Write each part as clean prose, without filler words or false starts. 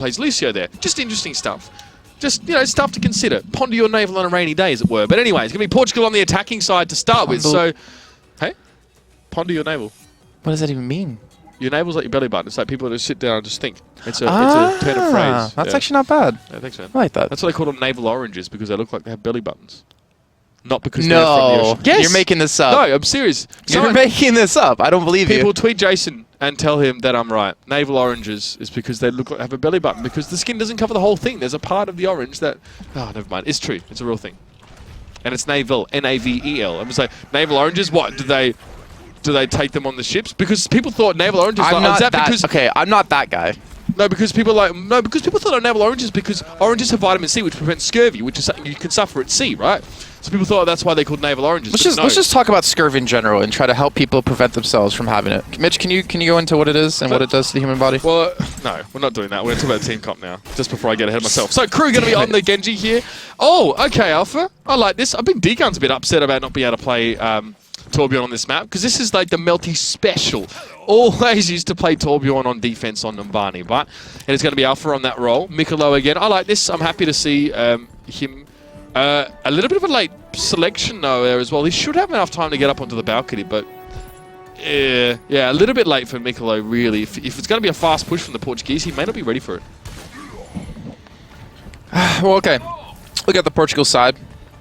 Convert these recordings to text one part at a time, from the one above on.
plays Lucio there. Just interesting stuff. Just, you know, stuff to consider. Ponder your navel on a rainy day, as it were. But anyway, it's going to be Portugal on the attacking side to start with. So, hey, ponder your navel. What does that even mean? Your navel's like your belly button. It's like people just sit down and just think. It's a turn of phrase. That's actually not bad. Yeah, I think so. I like that. That's why they call them navel oranges, because they look like they have belly buttons. Not because they're from the ocean. Yes! You're making this up. No, I'm serious. You're making this up. I don't believe you. People tweet Jason and tell him that I'm right. Navel oranges is because they look like have a belly button, because the skin doesn't cover the whole thing. There's a part of the orange that... Oh, never mind. It's true. It's a real thing. And it's navel. N-A-V-E-L. I'm just like, navel oranges, what? Do they take them on the ships? Because people thought navel oranges... Okay, I'm not that guy. No, because people thought navel oranges because oranges have vitamin C, which prevents scurvy, which is something you can suffer at sea, right? So people thought that's why they called navel oranges. Let's just talk about scurvy in general and try to help people prevent themselves from having it. Mitch, can you go into what it is and what it does to the human body? Well, no, we're not doing that. We're going to talk about team comp now, just before I get ahead of myself. So crew going to be on the Genji here. Oh, okay, Alpha. I like this. I think D-Gun's a bit upset about not being able to play Torbjorn on this map, because this is like the Melty special. Always used to play Torbjorn on defense on Numbani, but it is going to be Alpha on that role. Mikolo again. I like this. I'm happy to see him. A little bit of a late selection though there as well. He should have enough time to get up onto the balcony, but yeah, a little bit late for Mikolo really. If it's going to be a fast push from the Portuguese, he may not be ready for it. Well, okay. Look at the Portugal side.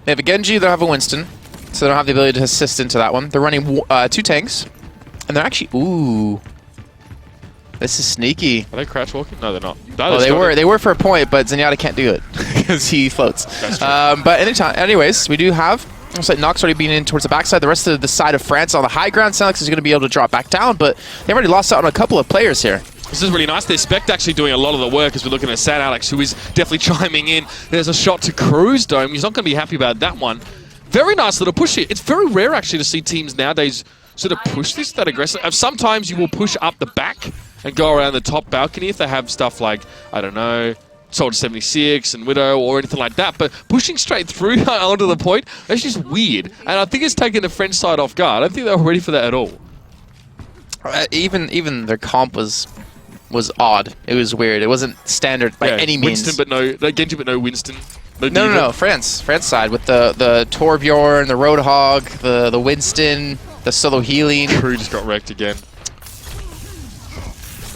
They have a Genji, they have a Winston, so they don't have the ability to assist into that one. They're running 2 tanks, and they're actually... Ooh. This is sneaky. Are they crouch walking? No, they're not. No, well, they were for a point, but Zenyatta can't do it because he floats. But anyways, we do have... Looks like Nox already being in towards the backside. The rest of the side of France on the high ground, Alex is going to be able to drop back down, but they've already lost out on a couple of players here. This is really nice. There's Spect actually doing a lot of the work as we're looking at Sad Alex, who is definitely chiming in. There's a shot to Cruz Dome. He's not going to be happy about that one. Very nice little push here. It's very rare actually to see teams nowadays sort of push this that aggressive. Sometimes you will push up the back and go around the top balcony if they have stuff like, I don't know, Soldier 76 and Widow or anything like that, but pushing straight through onto the point, that's just weird. And I think it's taken the French side off guard. I don't think they were ready for that at all. Even their comp was odd. It was weird. It wasn't standard by any means. Winston, but no Genji, but no Winston. No. France side with the Torbjorn, the Roadhog, the Winston, the solo healing. Crew just got wrecked again.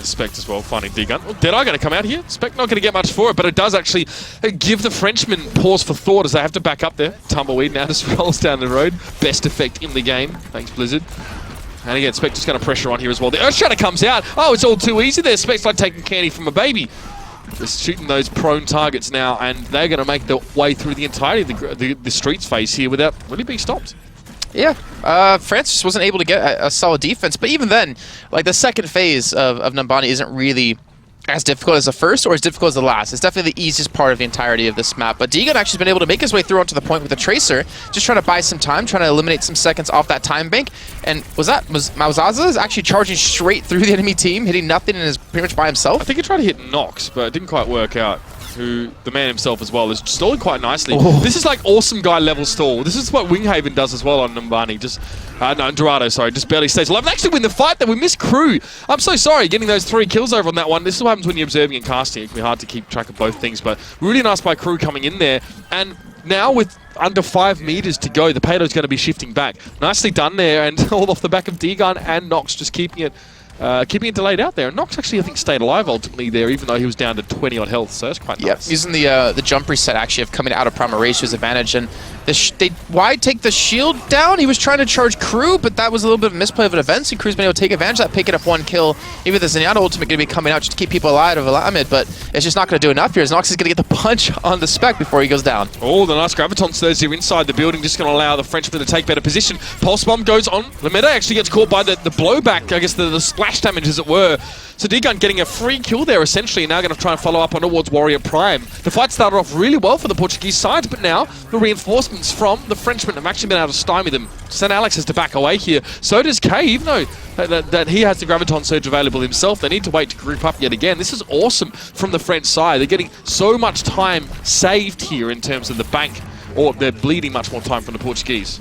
Spect as well, finding D-Gun. Oh, Deadeye going to come out here. Spect not going to get much for it, but it does actually give the Frenchmen pause for thought as they have to back up there. Tumbleweed now just rolls down the road. Best effect in the game. Thanks, Blizzard. And again, Spect just going to pressure on here as well. The Earthshatter comes out. Oh, it's all too easy there. Spect's like taking candy from a baby. Just shooting those prone targets now, and they're going to make their way through the entirety of the streets phase here without really being stopped. Yeah, France just wasn't able to get a solid defense, but even then, like the second phase of Numbani isn't really as difficult as the first or as difficult as the last. It's definitely the easiest part of the entirety of this map, but D-Gun actually has been able to make his way through onto the point with the Tracer, just trying to buy some time, trying to eliminate some seconds off that time bank, and was Mauzaza is actually charging straight through the enemy team, hitting nothing and is pretty much by himself? I think he tried to hit Nox, but it didn't quite work out. Who the man himself as well is stalling quite nicely. This is like awesome guy level stall. This is what Winghaven does as well on Numbani. Just no, Dorado, sorry, just barely stays alive. And actually win the fight there. We missed Crew. I'm so sorry getting those 3 kills over on that one. This is what happens when you're observing and casting. It can be hard to keep track of both things, but really nice by Crew coming in there. And now with under 5 meters to go, the payload's going to be shifting back. Nicely done there, and all off the back of D-Gun and Nox just keeping it delayed out there. And Nox actually, I think, stayed alive ultimately there, even though he was down to 20 odd health, so that's quite nice. Using the jump reset actually of coming out of Prima Race to his advantage, and why take the shield down? He was trying to charge Crew, but that was a little bit of a misplay of an event, so Crew's been able to take advantage of that, picking up 1 kill. Even the Zenyatta ultimate going to be coming out just to keep people alive of Alamid, but it's just not going to do enough here, as Nox is going to get the punch on the Spec before he goes down. Oh, the nice Graviton surge here inside the building, just going to allow the Frenchman to take better position. Pulse Bomb goes on. Lameda actually gets caught by the blowback, I guess the splash damage as it were. So D-Gun getting a free kill there essentially, now going to try and follow up on towards Warrior Prime. The fight started off really well for the Portuguese side, but now the reinforcements from the Frenchmen have actually been able to stymie them. St. Alex has to back away here. So does K, even though that he has the Graviton Surge available himself. They need to wait to group up yet again. This is awesome from the French side. They're getting so much time saved here in terms of the bank, or they're bleeding much more time from the Portuguese.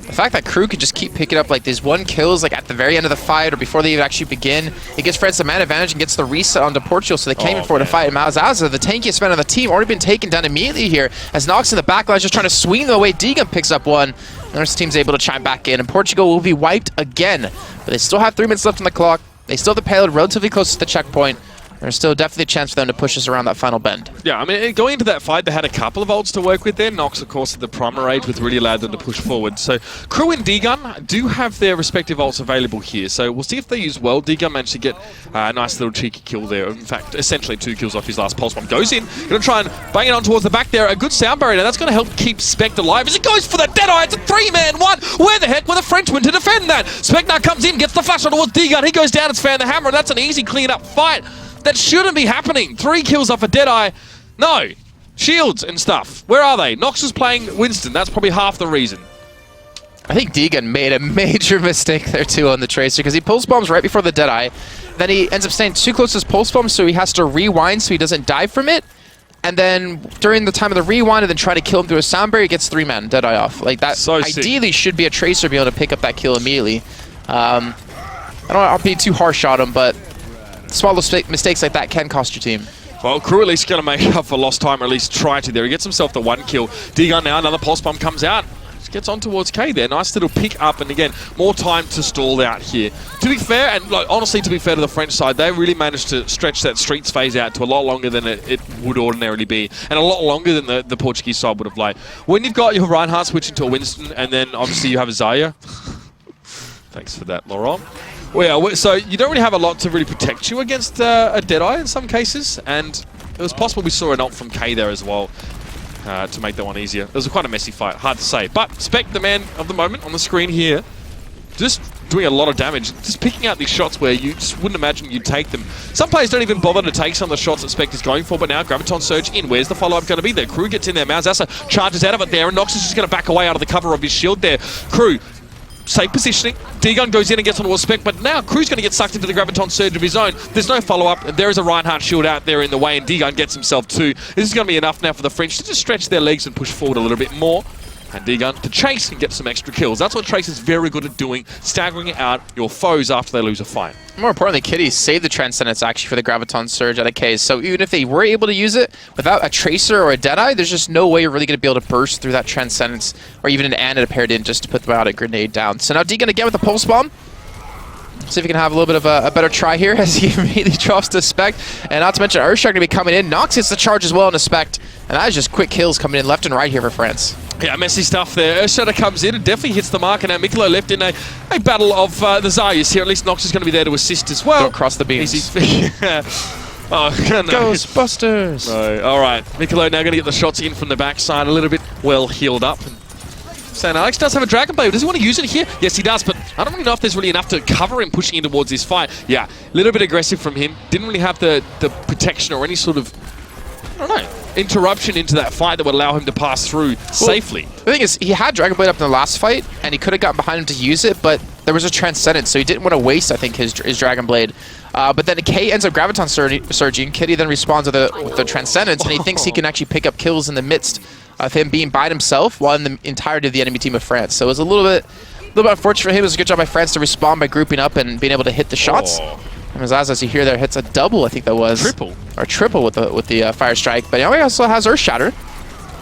The fact that Crew could just keep picking up like these 1 kills like at the very end of the fight or before they even actually begin, it gives France the man advantage and gets the reset onto Portugal, so they can't even afford to fight. And Malzaza, the tankiest man on the team, already been taken down immediately here as Nox in the backline is just trying to swing them away. Deegan picks up 1. And our team's able to chime back in, and Portugal will be wiped again. But they still have 3 minutes left on the clock. They still have the payload relatively close to the checkpoint. There's still definitely a chance for them to push us around that final bend. Yeah, I mean, going into that fight, they had a couple of ults to work with there. Nox, of course, at the primer age, which really allowed them to push forward. So Crew and D-Gun do have their respective ults available here. So we'll see if they use well. D-Gun managed to get a nice little cheeky kill there. In fact, essentially 2 kills off his last pulse bomb. Goes in, going to try and bang it on towards the back there. A good sound barrier. Now that's going to help keep Spect alive as it goes for the Deadeye. It's a 3-man 1. Where the heck were the Frenchmen to defend that? Spect now comes in, gets the flash on towards D-Gun. He goes down, it's Fan the Hammer, and that's an easy clean-up fight. That shouldn't be happening. 3 kills off a Deadeye. No. Shields and stuff. Where are they? Nox is playing Winston. That's probably half the reason. I think Deegan made a major mistake there too on the Tracer because he pulse bombs right before the Deadeye. Then he ends up staying too close to his pulse bomb, so he has to rewind so he doesn't die from it. And then during the time of the rewind and then try to kill him through a sound barrier, he gets 3-man Deadeye off. Like that so ideally should be a Tracer be able to pick up that kill immediately. I don't want to be too harsh on him, but small mistakes like that can cost your team. Well, Crew at least going to make up for lost time, or at least try to there. He gets himself the 1 kill. D-Gun now, another pulse bomb comes out. Just gets on towards K there. Nice little pick up, and again, more time to stall out here. To be fair, and like, honestly, to be fair to the French side, they really managed to stretch that Streets phase out to a lot longer than it would ordinarily be, and a lot longer than the Portuguese side would have liked. When you've got your Reinhardt switching to a Winston, and then obviously you have a Zarya. Thanks for that, Laurent. Well, yeah, so you don't really have a lot to really protect you against a Deadeye in some cases, and it was possible we saw an ult from K there as well to make that one easier. It was quite a messy fight, hard to say. But Spec, the man of the moment on the screen here, just doing a lot of damage, just picking out these shots where you just wouldn't imagine you'd take them. Some players don't even bother to take some of the shots that Spec is going for, but now Graviton Surge in. Where's the follow-up going to be there? Crew gets in there, Malzaza charges out of it there, and Nox is just going to back away out of the cover of his shield there. Crew, safe positioning. D-Gun goes in and gets onto a Spec, but now Crew's going to get sucked into the Graviton Surge of his own. There's no follow-up. There is a Reinhardt shield out there in the way, and D-Gun gets himself 2. This is going to be enough now for the French to just stretch their legs and push forward a little bit more. And D-Gun to chase and get some extra kills. That's what Trace is very good at doing, staggering out your foes after they lose a fight. More importantly, Kitty saved the Transcendence actually for the Graviton Surge out of case. So even if they were able to use it without a Tracer or a Deadeye, there's just no way you're really going to be able to burst through that Transcendence or even an Anna paired in just to put them out a grenade down. So now D-Gun again with the Pulse Bomb. See if he can have a little bit of a better try here as he immediately drops to Spect. And not to mention Urshark going to be coming in. Nox hits the charge as well on a Spect. And that is just quick kills coming in left and right here for France. Yeah, messy stuff there. Urshark comes in and definitely hits the mark. And now Mikolo left in a battle of the Zaryas here. At least Nox is going to be there to assist as well. Don't cross the beams. Oh, no. Ghostbusters! No. All right, Mikolo now going to get the shots in from the backside. A little bit well healed up. St. Alex does have a Dragon Blade. Does he want to use it here? Yes, he does, but I don't really know if there's really enough to cover him pushing in towards this fight. Yeah, a little bit aggressive from him. Didn't really have the protection or any sort of, I don't know, interruption into that fight that would allow him to pass through safely. The thing is, he had Dragon Blade up in the last fight, and he could have gotten behind him to use it, but there was a Transcendence, so he didn't want to waste, I think, his Dragon Blade. But then K ends up Graviton Surging. Kitty then responds with the Transcendence, and he thinks he can actually pick up kills in the midst of him being by himself while in the entirety of the enemy team of France. So it was a little bit unfortunate for him. It was a good job by France to respond by grouping up and being able to hit the shots. And as you hear there, hits a double, I think that was. Triple. Or triple with the Fire Strike. But he also has Earth Shatter.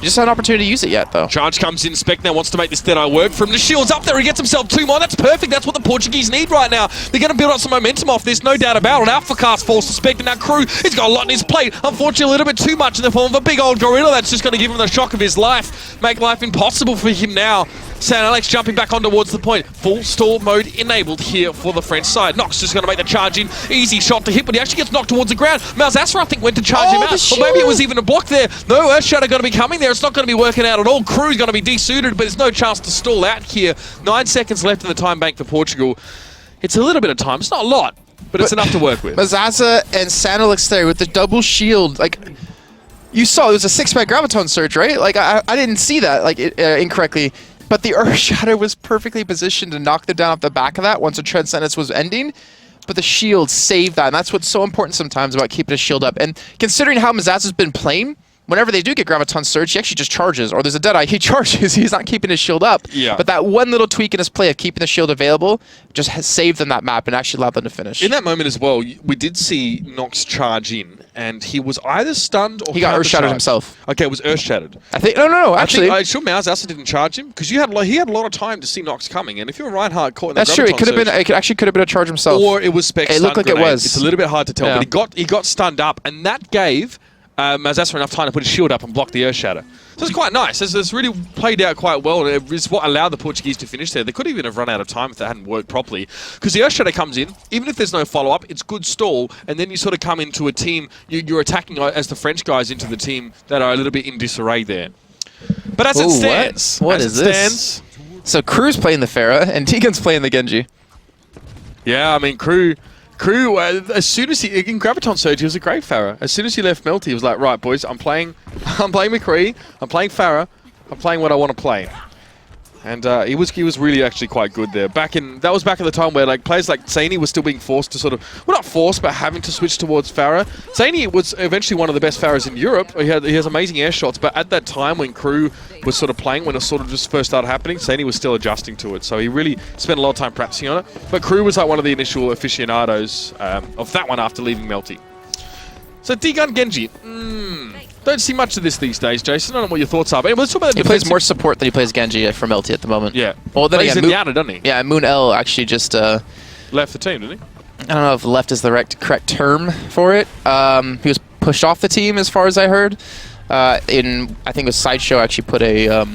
He just had an opportunity to use it yet, though. Charge comes in. Spec now wants to make this Deadeye work for him. The shield's up there. He gets himself 2 more. That's perfect. That's what the Portuguese need right now. They're going to build up some momentum off this, no doubt about it. Alpha Cast falls to Spec, and now Crew, he's got a lot in his plate. Unfortunately, a little bit too much in the form of a big old gorilla that's just going to give him the shock of his life. Make life impossible for him now. St. Alex jumping back on towards the point. Full stall mode enabled here for the French side. Nox just going to make the charge in. Easy shot to hit, but he actually gets knocked towards the ground. Malzaza, I think, went to charge him out. Or maybe it was even a block there. No, Earthshatter going to be coming there. It's not going to be working out at all. Crew's going to be desuited, but there's no chance to stall out here. 9 seconds left in the time bank for Portugal. It's a little bit of time. It's not a lot, but it's enough to work with. Malzaza and St. Alex there with the double shield. Like, you saw, it was a 6-man Graviton Surge, right? Like, I didn't see that incorrectly. But the Earth Shatter was perfectly positioned to knock them down off the back of that once the Transcendence was ending. But the shield saved that, and that's what's so important sometimes about keeping a shield up. And considering how Malzaza's been playing, whenever they do get Graviton Surge, he actually just charges, or there's a Deadeye, he charges, he's not keeping his shield up. Yeah. But that one little tweak in his play of keeping the shield available just has saved them that map and actually allowed them to finish. In that moment as well, we did see Nox charge in, and he was either stunned or he got earth-shattered himself. Okay, it was earth-shattered. I think, no, actually. I'm sure Malzahn didn't charge him, because he had a lot of time to see Nox coming, and if you're Reinhardt caught in the That's true, it actually could have been a charge himself. Or it was Spec It looked like grenade. it was. It's a little bit hard to tell, but he got stunned up, and that gave Malzahn enough time to put his shield up and block the Earth Shatter. So it's quite nice. It's really played out quite well, and it is what allowed the Portuguese to finish there. They could even have run out of time if that hadn't worked properly. Because the Earth Shatter comes in, even if there's no follow-up, it's good stall, and then you sort of come into a team, you're attacking as the French guys into the team that are a little bit in disarray there. But as it stands, what is this? So Crew's playing the Pharah, and Tegan's playing the Genji. Yeah, I mean, Crew, as soon as he in Graviton Surge, he was a great Pharah. As soon as he left Melty, he was like, right, boys, I'm playing McCree, I'm playing Pharah, I'm playing what I want to play. And he was really actually quite good there. That was back at the time where like players like Zany was still being forced to sort of, well, not forced, but having to switch towards Pharah. Zany was eventually one of the best Pharahs in Europe. He has amazing air shots, but at that time when Crew was sort of playing, when it sort of just first started happening, Zany was still adjusting to it. So he really spent a lot of time practicing on it. But Crew was like one of the initial aficionados of that one after leaving Melty. So D-Gun Genji. Don't see much of this these days, Jason. I don't know what your thoughts are. But let's talk about he plays more support than he plays Genji from LT at the moment. Yeah. Well, then he's in Yana, doesn't he? Yeah, Moon L actually just left the team, didn't he? I don't know if left is the correct term for it. He was pushed off the team, as far as I heard. I think it was Sideshow actually put a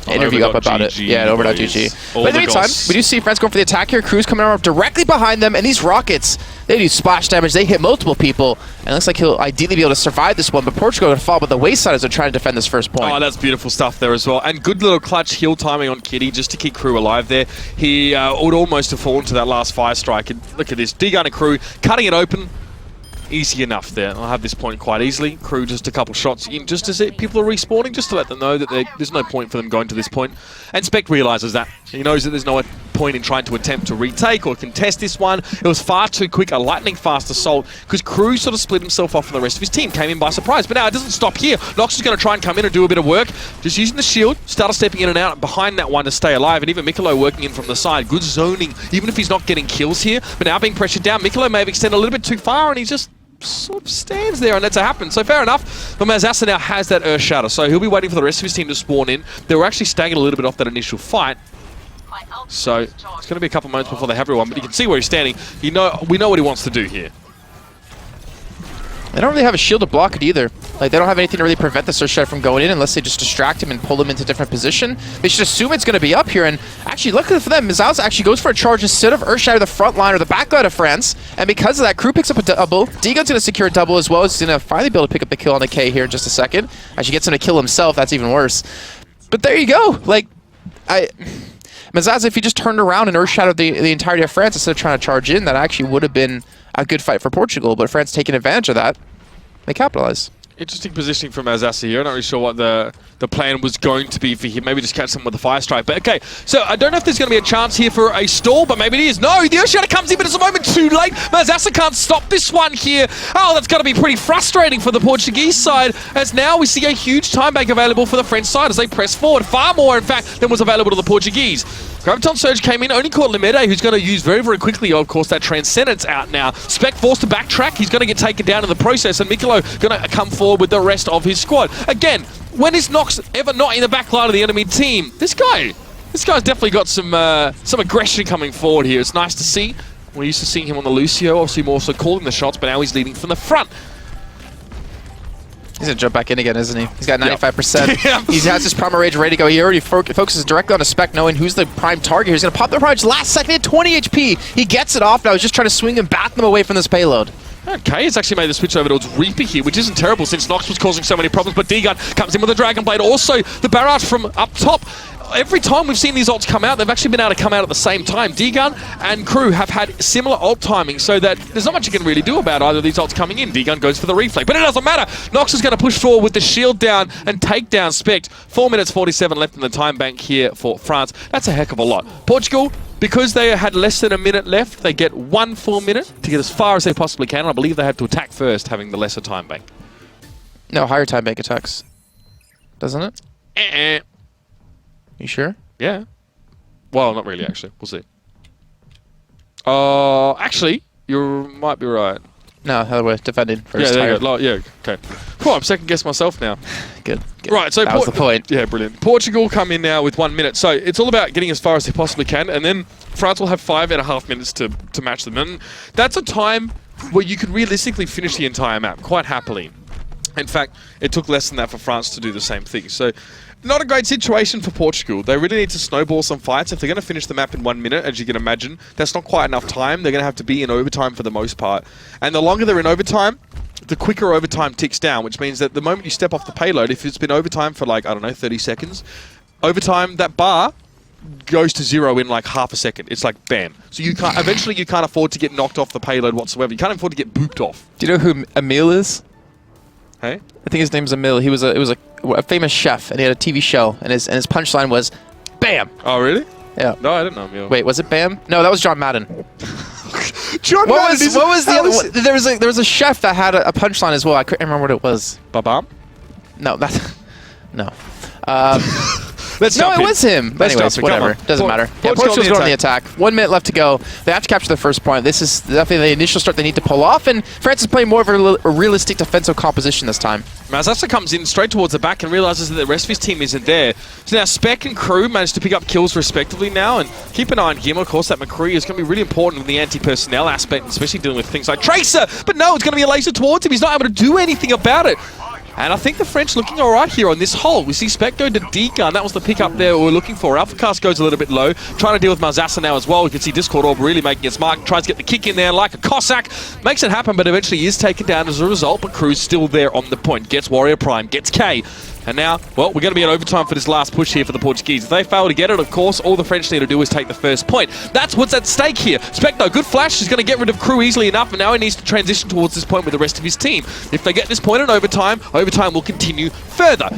interview up about it. Yeah, at Over.gg. But in the meantime, we do see France going for the attack here. Crew's coming around directly behind them, and these rockets, they do splash damage. They hit multiple people, and it looks like he'll ideally be able to survive this one, but Portugal going to fall by the wayside as they're trying to defend this first point. Oh, that's beautiful stuff there as well. And good little clutch heal timing on Kitty just to keep Crew alive there. He would almost have fallen to that last fire strike. And look at this, D-Gun and Crew cutting it open. Easy enough there. I'll have this point quite easily. Crew just a couple shots in just as people are respawning, just to let them know that there's no point for them going to this point. And Spec realizes that. He knows that there's no point in trying to attempt to retake or contest this one. It was far too quick, a lightning fast assault, because Crew sort of split himself off from the rest of his team, came in by surprise. But now it doesn't stop here. Nox is going to try and come in and do a bit of work, just using the shield, started stepping in and out behind that one to stay alive, and even Mikolo working in from the side. Good zoning, even if he's not getting kills here. But now being pressured down, Mikolo may have extended a little bit too far, and he's just sort of stands there and lets it happen. So fair enough, but Malzahn now has that Earth Shatter, so he'll be waiting for the rest of his team to spawn in. They were actually staggered a little bit off that initial fight, so it's going to be a couple moments before they have everyone, but you can see where he's standing. We know what he wants to do here. They don't really have a shield to block it either. Like, they don't have anything to really prevent the Earth Shatter from going in unless they just distract him and pull him into different position. They should assume it's going to be up here, and actually, luckily for them, Malzahn actually goes for a charge instead of Earth Shatter the front line or the back line of France, and because of that, Crew picks up a double. D-Gun's going to secure a double as well. He's going to finally be able to pick up the kill on the K here in just a second. Actually gets him to kill himself, that's even worse. But there you go. Like, Malzahn, if he just turned around and Earth Shattered the entirety of France instead of trying to charge in, that actually would have been a good fight for Portugal, but France taking advantage of that. They capitalize. Interesting positioning from Malzahn here. I'm not really sure what the plan was going to be for him. Maybe just catch someone with a fire strike. But okay, so I don't know if there's going to be a chance here for a stall, but maybe it is. No, the Earth Shatter comes in, but it's a moment too late. Malzahn can't stop this one here. Oh, that's going to be pretty frustrating for the Portuguese side, as now we see a huge time bank available for the French side as they press forward. Far more, in fact, than was available to the Portuguese. Graviton Surge came in, only caught Limede, who's going to use very, very quickly, of course, that Transcendence out now. Spec forced to backtrack. He's going to get taken down in the process, and Mikolo going to come forward with the rest of his squad. Again, when is Nox ever not in the back line of the enemy team? This guy's definitely got some aggression coming forward here. It's nice to see. We're used to seeing him on the Lucio, obviously more so calling the shots, but now he's leading from the front. He's going to jump back in again, isn't he? He's got 95%. Yep. He has his Primal Rage ready to go. He already focuses directly on a Spec, knowing who's the prime target. He's going to pop the Primal Rage last second at 20 HP. He gets it off now. He's just trying to swing and bat them away from this payload. Okay, it's actually made the switch over towards Reaper here, which isn't terrible since Nox was causing so many problems, but D-Gun comes in with the Dragon Blade. Also, the barrage from up top. Every time we've seen these ults come out, they've actually been able to come out at the same time. D-Gun and Crew have had similar ult timing, so that there's not much you can really do about either of these ults coming in. D-Gun goes for the reflect, but it doesn't matter. Nox is going to push forward with the shield down and take down Spect. 4 minutes 47 left in the time bank here for France. That's a heck of a lot. Portugal, because they had less than a minute left, they get 1 full minute to get as far as they possibly can. And I believe they have to attack first, having the lesser time bank. No, higher time bank attacks. Doesn't it? You sure? Yeah. Well, not really, actually. We'll see. Actually, you might be right. No, other way. Defending first. Yeah, there you go. Yeah, okay. Whew, I'm second guessing myself now. Good. Right, so that was the point. Yeah, brilliant. Portugal come in now with 1 minute. So it's all about getting as far as they possibly can, and then France will have 5.5 minutes to match them. And that's a time where you could realistically finish the entire map quite happily. In fact, it took less than that for France to do the same thing. So not a great situation for Portugal. They really need to snowball some fights. If they're going to finish the map in 1 minute, as you can imagine, that's not quite enough time. They're going to have to be in overtime for the most part. And the longer they're in overtime, the quicker overtime ticks down, which means that the moment you step off the payload, if it's been overtime for like, I don't know, 30 seconds, overtime, that bar goes to 0 in like half a second. It's like bam. So you can't, eventually you can't afford to get knocked off the payload whatsoever. You can't afford to get booped off. Do you know who Emil is? Hey? I think his name's Emil. He was a famous chef, and he had a TV show, and his punchline was, "Bam." Oh, really? Yeah. No, I didn't know Emil. Wait, was it Bam? No, that was John Madden. John Madden. What was the other? There was a chef that had a punchline as well. I couldn't remember what it was. Babam? No, that's no. Let's No, jump it in. was him. Let's Anyways, jump in. Come whatever. on. Doesn't matter. Yeah, Portugal's going on the attack. 1 minute left to go. They have to capture the first point. This is definitely the initial start they need to pull off, and France is playing more of a realistic defensive composition this time. Mazasa comes in straight towards the back and realizes that the rest of his team isn't there. So now Spec and Crew managed to pick up kills respectively now, and keep an eye on him. Of course, that McCree is going to be really important in the anti-personnel aspect, especially dealing with things like Tracer. But no, it's going to be a laser towards him. He's not able to do anything about it. And I think the French looking alright here on this hole. We see Spec go to D-Gun. That was the pick up there we were looking for. AlphaCast goes a little bit low. Trying to deal with Malzasa now as well. You can see Discord Orb really making its mark. Tries to get the kick in there like a Cossack. Makes it happen, but eventually is taken down as a result. But Crew's still there on the point. Gets Warrior Prime. Gets K. And now, well, we're going to be in overtime for this last push here for the Portuguese. If they fail to get it, of course, all the French need to do is take the first point. That's what's at stake here. Specno, good flash. He's going to get rid of Crew easily enough, and now he needs to transition towards this point with the rest of his team. If they get this point in overtime, overtime will continue further.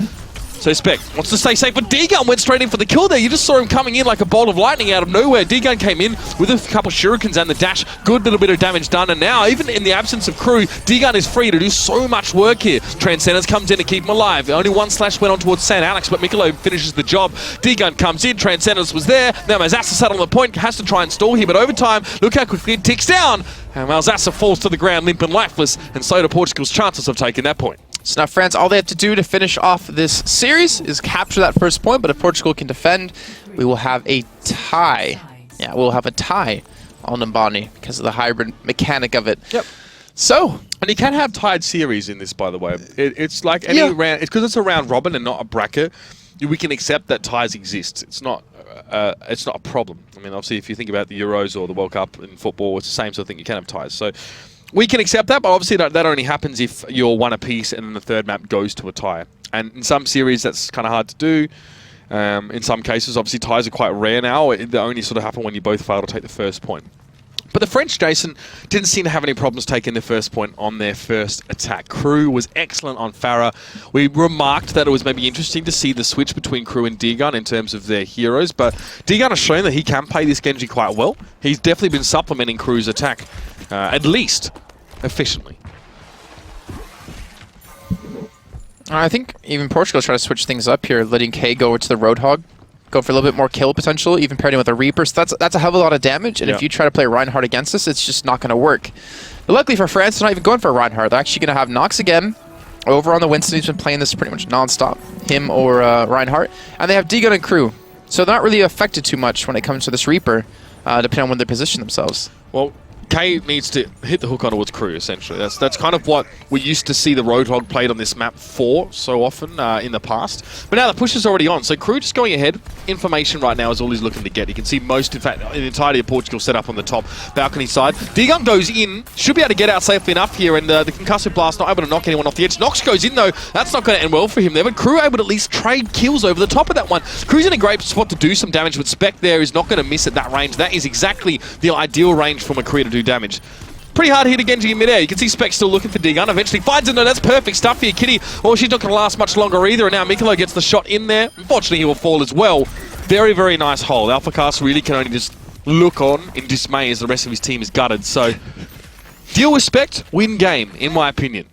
So Spec wants to stay safe, but D-Gun went straight in for the kill there. You just saw him coming in like a bolt of lightning out of nowhere. D-Gun came in with a couple shurikens and the dash. Good little bit of damage done, and now, even in the absence of Crew, D-Gun is free to do so much work here. Transcendence comes in to keep him alive. Only one slash went on towards San Alex, but Mikolo finishes the job. D-Gun comes in, Transcendence was there. Now Malzasa sat on the point, has to try and stall here, but over time, look how quickly it ticks down. And Malzasa falls to the ground limp and lifeless, and so do Portugal's chances of taking that point. So now France, all they have to do to finish off this series is capture that first point, but if Portugal can defend, we will have a tie. Yeah, we'll have a tie on Numbani because of the hybrid mechanic of it. Yep. So... And you can have tied series in this, by the way. It's like any round... It's because it's a round robin and not a bracket. We can accept that ties exist. It's not a problem. I mean, obviously, if you think about the Euros or the World Cup in football, it's the same sort of thing. You can have ties. So... We can accept that, but obviously that only happens if you're one apiece and then the third map goes to a tie. And in some series, that's kind of hard to do. In some cases, obviously, ties are quite rare now. They only sort of happen when you both fail to take the first point. But the French, Jason, didn't seem to have any problems taking the first point on their first attack. Crew was excellent on Farah. We remarked that it was maybe interesting to see the switch between Crew and D-Gun in terms of their heroes, but D-Gun has shown that he can play this Genji quite well. He's definitely been supplementing Crew's attack, at least efficiently. I think even Portugal's trying to switch things up here, letting K go over to the Roadhog. Go for a little bit more kill potential, even paired in with a Reaper. So that's a hell of a lot of damage, and if you try to play Reinhardt against us, it's just not going to work. But luckily for France, they're not even going for Reinhardt. They're actually going to have Nox again over on the Winston. He's been playing this pretty much non-stop, him or Reinhardt. And they have D-Gun and Crew. So they're not really affected too much when it comes to this Reaper, depending on when they position themselves. Well, K needs to hit the hook on towards Crew, essentially. That's kind of what we used to see the Roadhog played on this map for so often in the past. But now the push is already on, so Crew just going ahead. Information right now is all he's looking to get. You can see most, in fact, the entirety of Portugal set up on the top balcony side. D-Gun goes in, should be able to get out safely enough here, and the Concussive Blast not able to knock anyone off the edge. Nox goes in, though. That's not going to end well for him there, but Crew able to at least trade kills over the top of that one. Crew's in a great spot to do some damage, but Spec there is not going to miss at that range. That is exactly the ideal range for McCree to do damage. Pretty hard hit again to midair. You can see Spec still looking for D-Gun. Eventually finds it. No, that's perfect stuff here. Kitty, oh, she's not going to last much longer either. And now Mikolo gets the shot in there. Unfortunately, he will fall as well. Very, very nice hole. AlphaCast really can only just look on in dismay as the rest of his team is gutted. So, deal with Spec, win game, in my opinion.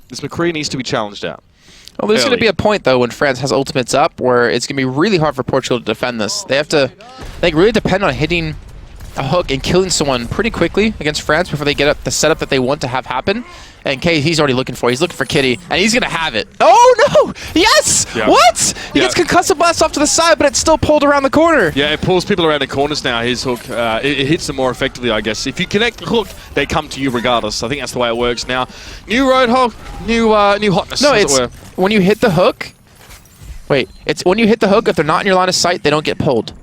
This McCree needs to be challenged out. Well, there's going to be a point, though, when France has ultimates up where it's going to be really hard for Portugal to defend this. They have to really depend on hitting a hook and killing someone pretty quickly against France before they get up the setup that they want to have happen. And K, he's already looking for. He's looking for Kitty, and he's going to have it. Oh, no! Yes! Yeah. What? He gets concussive blast off to the side, but it's still pulled around the corner. Yeah, it pulls people around the corners now, his hook. It hits them more effectively, I guess. If you connect the hook, they come to you regardless. I think that's the way it works now. New Roadhog, new hotness, no, it's when you hit the hook. Wait, it's when you hit the hook, if they're not in your line of sight, they don't get pulled.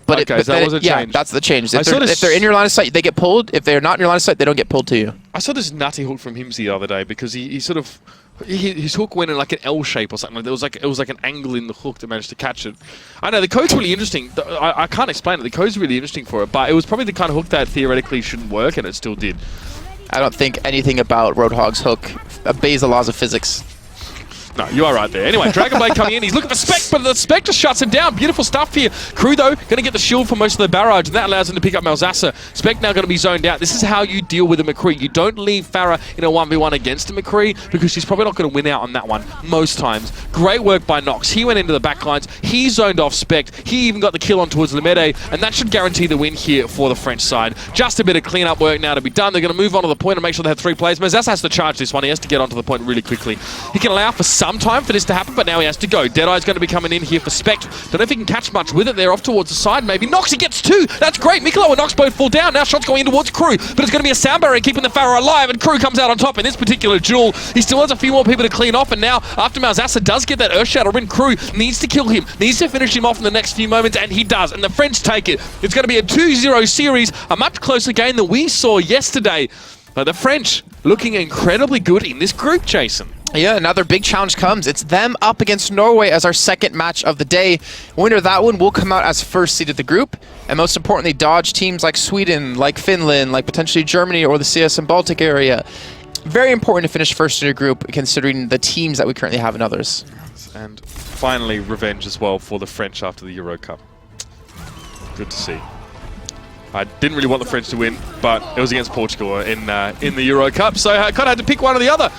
But okay, so that was a change. Yeah, that's the change. If they're in your line of sight, they get pulled. If they're not in your line of sight, they don't get pulled to you. I saw this nutty hook from Himsy the other day because he sort of his hook went in like an L shape or something. It was like an angle in the hook that managed to catch it. I know the code's really interesting. I can't explain it. The code's really interesting for it, but it was probably the kind of hook that theoretically shouldn't work, and it still did. I don't think anything about Roadhog's hook obeys the laws of physics. No, you are right there. Anyway, Dragonblade coming in. He's looking for Spec, but the Spec just shuts him down. Beautiful stuff here. Crew, though, going to get the shield for most of the barrage, and that allows him to pick up Malzassa. Spec now going to be zoned out. This is how you deal with a McCree. You don't leave Farah in a 1v1 against a McCree because she's probably not going to win out on that one most times. Great work by Nox. He went into the backlines. He zoned off Spec. He even got the kill on towards Lemede, and that should guarantee the win here for the French side. Just a bit of cleanup work now to be done. They're going to move on to the point and make sure they have 3 players. Malzassa has to charge this one. He has to get onto the point really quickly. He can allow for some time for this to happen, but now he has to go. Deadeye's going to be coming in here for Spect. Don't know if he can catch much with it. They're off towards the side, maybe. Nox, he gets 2. That's great. Mikolo and Nox both fall down. Now shots going in towards Crew, but it's going to be a sound barrier keeping the Farah alive, and Crew comes out on top in this particular duel. He still has a few more people to clean off, and now, after Malzassa does get that Earth Shatter in, Crew needs to kill him, needs to finish him off in the next few moments, and he does, and the French take it. It's going to be a 2-0 series, a much closer game than we saw yesterday. But the French looking incredibly good in this group, Jason. Yeah, another big challenge comes. It's them up against Norway as our second match of the day. Winner of that one will come out as first seed of the group, and most importantly, dodge teams like Sweden, like Finland, like potentially Germany or the CS and Baltic area. Very important to finish first in your group, considering the teams that we currently have in others. And finally, revenge as well for the French after the Euro Cup. Good to see. I didn't really want the French to win, but it was against Portugal in the Euro Cup, so I kind of had to pick one or the other.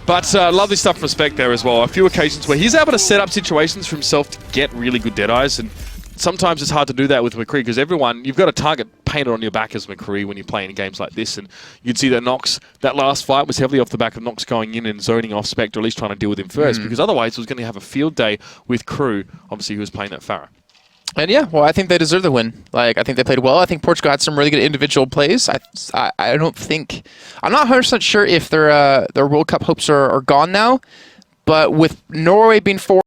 But lovely stuff from Spec there as well. A few occasions where he's able to set up situations for himself to get really good Deadeyes, and sometimes it's hard to do that with McCree because you've got a target painted on your back as McCree when you're playing in games like this, and you'd see that Nox, that last fight was heavily off the back of Nox going in and zoning off Spec, or at least trying to deal with him first, because otherwise he was going to have a field day with Crew, obviously, who was playing that Farah. And yeah, well, I think they deserve the win. Like, I think they played well. I think Portugal had some really good individual plays. I don't think... I'm not 100% sure if their World Cup hopes are gone now, but with Norway being 4